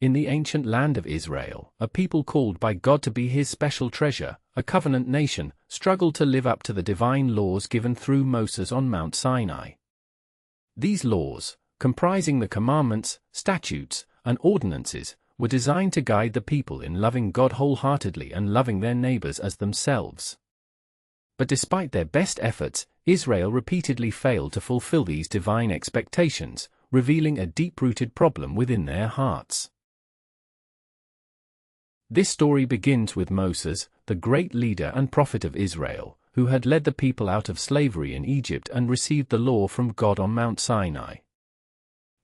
in the ancient land of Israel, a people called by God to be his special treasure, a covenant nation, struggled to live up to the divine laws given through Moses on Mount Sinai. These laws, comprising the commandments, statutes, and ordinances, were designed to guide the people in loving God wholeheartedly and loving their neighbors as themselves. But despite their best efforts, Israel repeatedly failed to fulfill these divine expectations, revealing a deep-rooted problem within their hearts. This story begins with Moses, the great leader and prophet of Israel, who had led the people out of slavery in Egypt and received the law from God on Mount Sinai.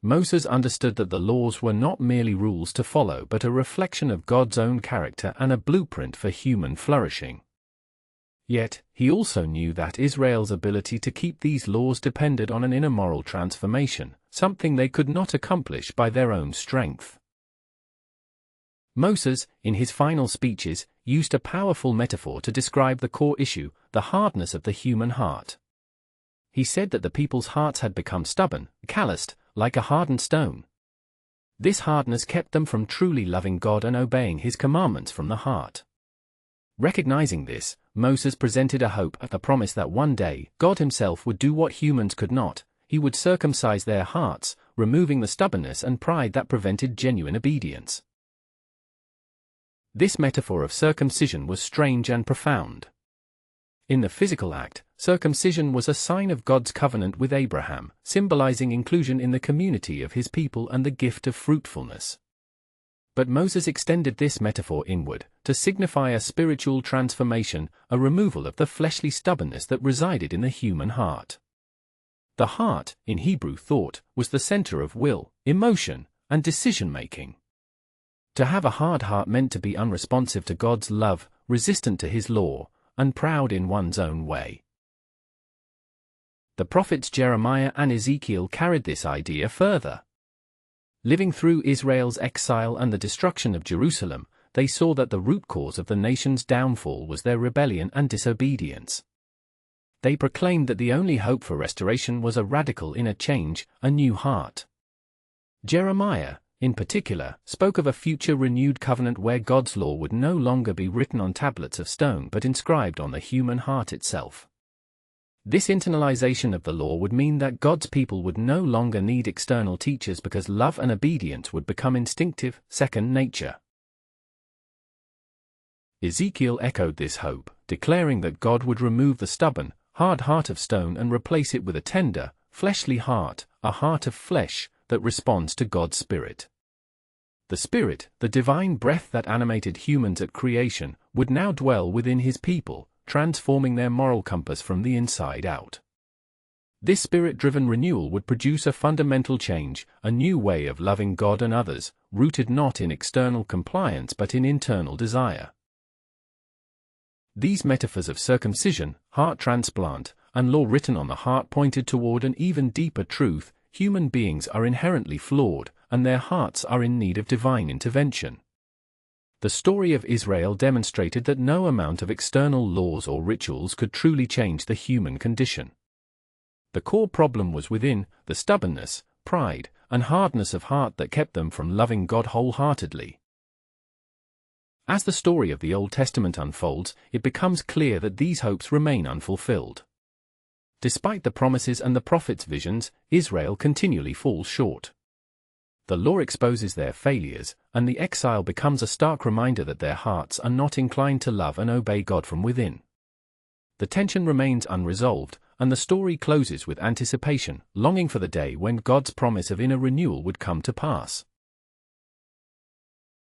Moses understood that the laws were not merely rules to follow but a reflection of God's own character and a blueprint for human flourishing. Yet, he also knew that Israel's ability to keep these laws depended on an inner moral transformation, something they could not accomplish by their own strength. Moses, in his final speeches, used a powerful metaphor to describe the core issue, the hardness of the human heart. He said that the people's hearts had become stubborn, calloused, like a hardened stone. This hardness kept them from truly loving God and obeying his commandments from the heart. Recognizing this, Moses presented a hope, a promise that one day, God himself would do what humans could not. He would circumcise their hearts, removing the stubbornness and pride that prevented genuine obedience. This metaphor of circumcision was strange and profound. In the physical act, circumcision was a sign of God's covenant with Abraham, symbolizing inclusion in the community of his people and the gift of fruitfulness. But Moses extended this metaphor inward, to signify a spiritual transformation, a removal of the fleshly stubbornness that resided in the human heart. The heart, in Hebrew thought, was the center of will, emotion, and decision-making. To have a hard heart meant to be unresponsive to God's love, resistant to his law, and proud in one's own way. The prophets Jeremiah and Ezekiel carried this idea further. Living through Israel's exile and the destruction of Jerusalem, they saw that the root cause of the nation's downfall was their rebellion and disobedience. They proclaimed that the only hope for restoration was a radical inner change, a new heart. Jeremiah, in particular, spoke of a future renewed covenant where God's law would no longer be written on tablets of stone but inscribed on the human heart itself. This internalization of the law would mean that God's people would no longer need external teachers because love and obedience would become instinctive, second nature. Ezekiel echoed this hope, declaring that God would remove the stubborn, hard heart of stone and replace it with a tender, fleshly heart, a heart of flesh, that responds to God's Spirit. The Spirit, the divine breath that animated humans at creation, would now dwell within his people, transforming their moral compass from the inside out. This Spirit-driven renewal would produce a fundamental change, a new way of loving God and others, rooted not in external compliance but in internal desire. These metaphors of circumcision, heart transplant, and law written on the heart pointed toward an even deeper truth: human beings are inherently flawed, and their hearts are in need of divine intervention. The story of Israel demonstrated that no amount of external laws or rituals could truly change the human condition. The core problem was within, the stubbornness, pride, and hardness of heart that kept them from loving God wholeheartedly. As the story of the Old Testament unfolds, it becomes clear that these hopes remain unfulfilled. Despite the promises and the prophets' visions, Israel continually falls short. The law exposes their failures, and the exile becomes a stark reminder that their hearts are not inclined to love and obey God from within. The tension remains unresolved, and the story closes with anticipation, longing for the day when God's promise of inner renewal would come to pass.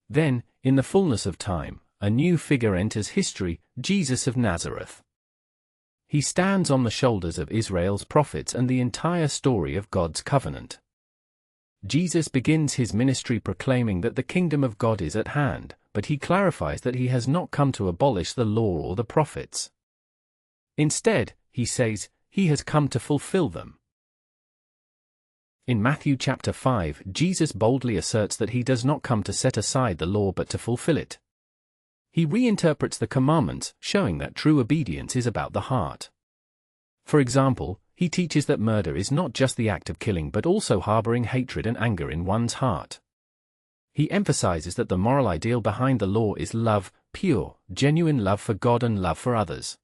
Then, in the fullness of time, a new figure enters history, Jesus of Nazareth. He stands on the shoulders of Israel's prophets and the entire story of God's covenant. Jesus begins his ministry proclaiming that the kingdom of God is at hand, but he clarifies that he has not come to abolish the law or the prophets. Instead, he says, he has come to fulfill them. In Matthew chapter 5, Jesus boldly asserts that he does not come to set aside the law but to fulfill it. He reinterprets the commandments, showing that true obedience is about the heart. For example, he teaches that murder is not just the act of killing but also harboring hatred and anger in one's heart. He emphasizes that the moral ideal behind the law is love, pure, genuine love for God and love for others.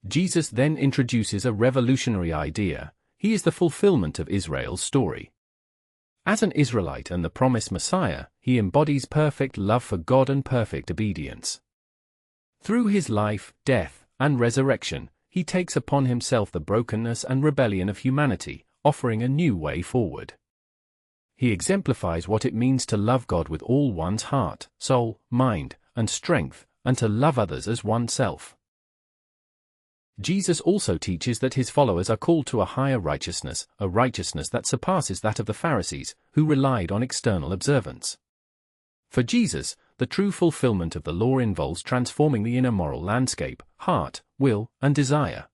Jesus then introduces a revolutionary idea. He is the fulfillment of Israel's story. As an Israelite and the promised Messiah, he embodies perfect love for God and perfect obedience. Through his life, death, and resurrection, he takes upon himself the brokenness and rebellion of humanity, offering a new way forward. He exemplifies what it means to love God with all one's heart, soul, mind, and strength, and to love others as oneself. Jesus also teaches that his followers are called to a higher righteousness, a righteousness that surpasses that of the Pharisees, who relied on external observance. For Jesus, the true fulfillment of the law involves transforming the inner moral landscape, heart, will, and desire.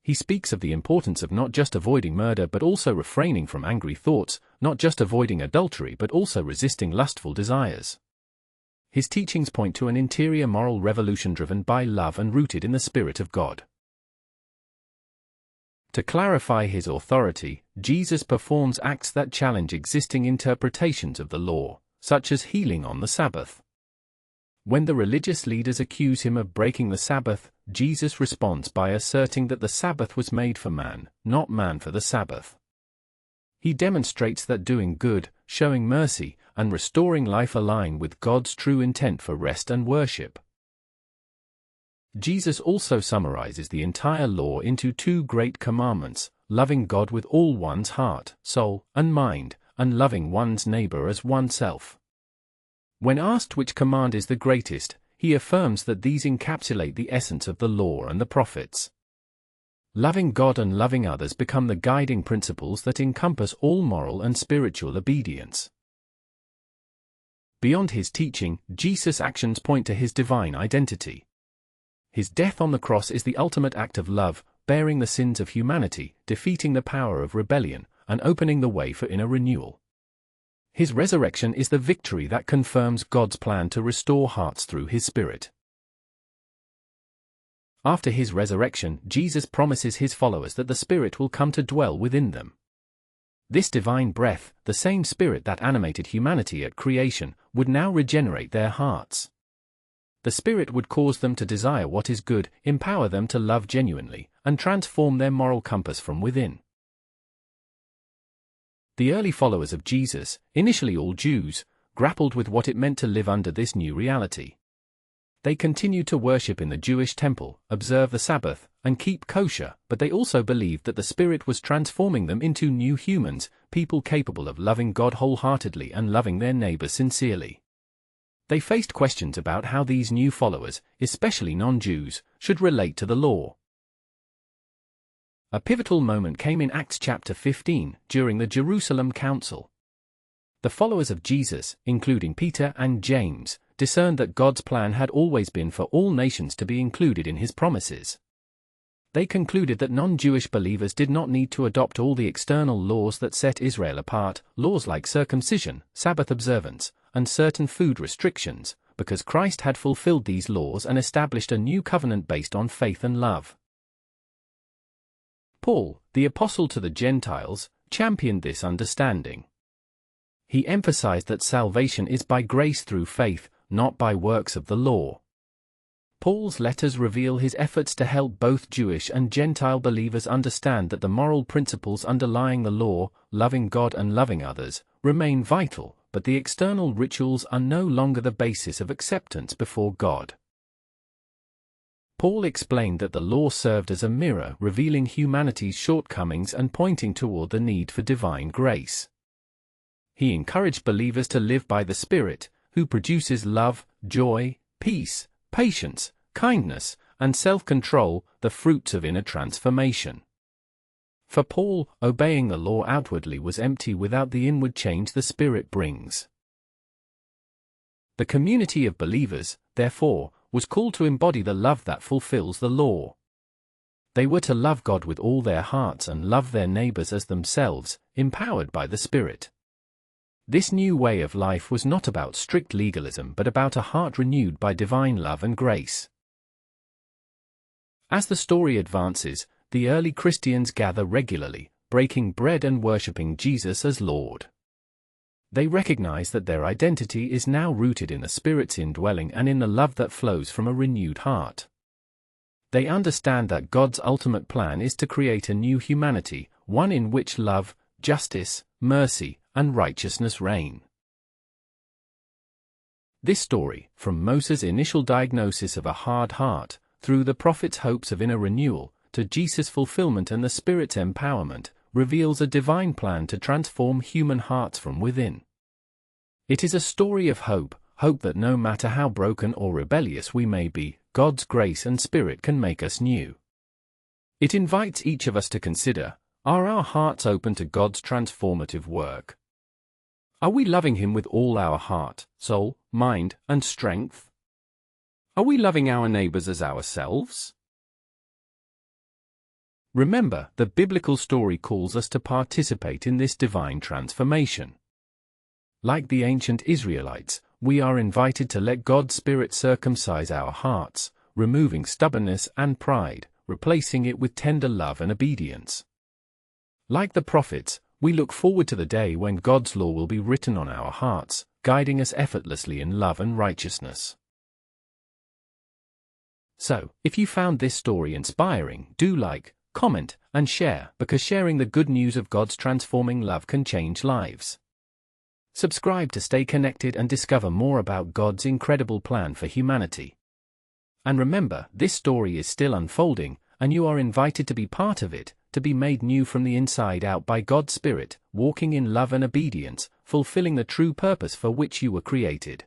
He speaks of the importance of not just avoiding murder but also refraining from angry thoughts, not just avoiding adultery but also resisting lustful desires. His teachings point to an interior moral revolution driven by love and rooted in the Spirit of God. To clarify his authority, Jesus performs acts that challenge existing interpretations of the law, such as healing on the Sabbath. When the religious leaders accuse him of breaking the Sabbath, Jesus responds by asserting that the Sabbath was made for man, not man for the Sabbath. He demonstrates that doing good, showing mercy, and restoring life align with God's true intent for rest and worship. Jesus also summarizes the entire law into two great commandments: loving God with all one's heart, soul, and mind, and loving one's neighbor as oneself. When asked which command is the greatest, he affirms that these encapsulate the essence of the law and the prophets. Loving God and loving others become the guiding principles that encompass all moral and spiritual obedience. Beyond his teaching, Jesus' actions point to his divine identity. His death on the cross is the ultimate act of love, bearing the sins of humanity, defeating the power of rebellion, and opening the way for inner renewal. His resurrection is the victory that confirms God's plan to restore hearts through his Spirit. After his resurrection, Jesus promises his followers that the Spirit will come to dwell within them. This divine breath, the same Spirit that animated humanity at creation, would now regenerate their hearts. The Spirit would cause them to desire what is good, empower them to love genuinely, and transform their moral compass from within. The early followers of Jesus, initially all Jews, grappled with what it meant to live under this new reality. They continued to worship in the Jewish temple, observe the Sabbath, and keep kosher, but they also believed that the Spirit was transforming them into new humans, people capable of loving God wholeheartedly and loving their neighbor sincerely. They faced questions about how these new followers, especially non-Jews, should relate to the law. A pivotal moment came in Acts chapter 15, during the Jerusalem Council. The followers of Jesus, including Peter and James, discerned that God's plan had always been for all nations to be included in his promises. They concluded that non-Jewish believers did not need to adopt all the external laws that set Israel apart, laws like circumcision, Sabbath observance, and certain food restrictions, because Christ had fulfilled these laws and established a new covenant based on faith and love. Paul, the apostle to the Gentiles, championed this understanding. He emphasized that salvation is by grace through faith, not by works of the law. Paul's letters reveal his efforts to help both Jewish and Gentile believers understand that the moral principles underlying the law, loving God and loving others, remain vital, but the external rituals are no longer the basis of acceptance before God. Paul explained that the law served as a mirror revealing humanity's shortcomings and pointing toward the need for divine grace. He encouraged believers to live by the Spirit, who produces love, joy, peace, patience, kindness, and self-control, the fruits of inner transformation. For Paul, obeying the law outwardly was empty without the inward change the Spirit brings. The community of believers, therefore, was called to embody the love that fulfills the law. They were to love God with all their hearts and love their neighbors as themselves, empowered by the Spirit. This new way of life was not about strict legalism but about a heart renewed by divine love and grace. As the story advances, the early Christians gather regularly, breaking bread and worshipping Jesus as Lord. They recognize that their identity is now rooted in the Spirit's indwelling and in the love that flows from a renewed heart. They understand that God's ultimate plan is to create a new humanity, one in which love, justice, mercy, and righteousness reign. This story, from Moses' initial diagnosis of a hard heart, through the prophet's hopes of inner renewal, to Jesus' fulfillment and the Spirit's empowerment, reveals a divine plan to transform human hearts from within. It is a story of hope, hope that no matter how broken or rebellious we may be, God's grace and Spirit can make us new. It invites each of us to consider, are our hearts open to God's transformative work? Are we loving Him with all our heart, soul, mind, and strength? Are we loving our neighbors as ourselves? Remember, the biblical story calls us to participate in this divine transformation. Like the ancient Israelites, we are invited to let God's Spirit circumcise our hearts, removing stubbornness and pride, replacing it with tender love and obedience. Like the prophets, we look forward to the day when God's law will be written on our hearts, guiding us effortlessly in love and righteousness. So, if you found this story inspiring, do like, comment, and share, because sharing the good news of God's transforming love can change lives. Subscribe to stay connected and discover more about God's incredible plan for humanity. And remember, this story is still unfolding, and you are invited to be part of it, to be made new from the inside out by God's Spirit, walking in love and obedience, fulfilling the true purpose for which you were created.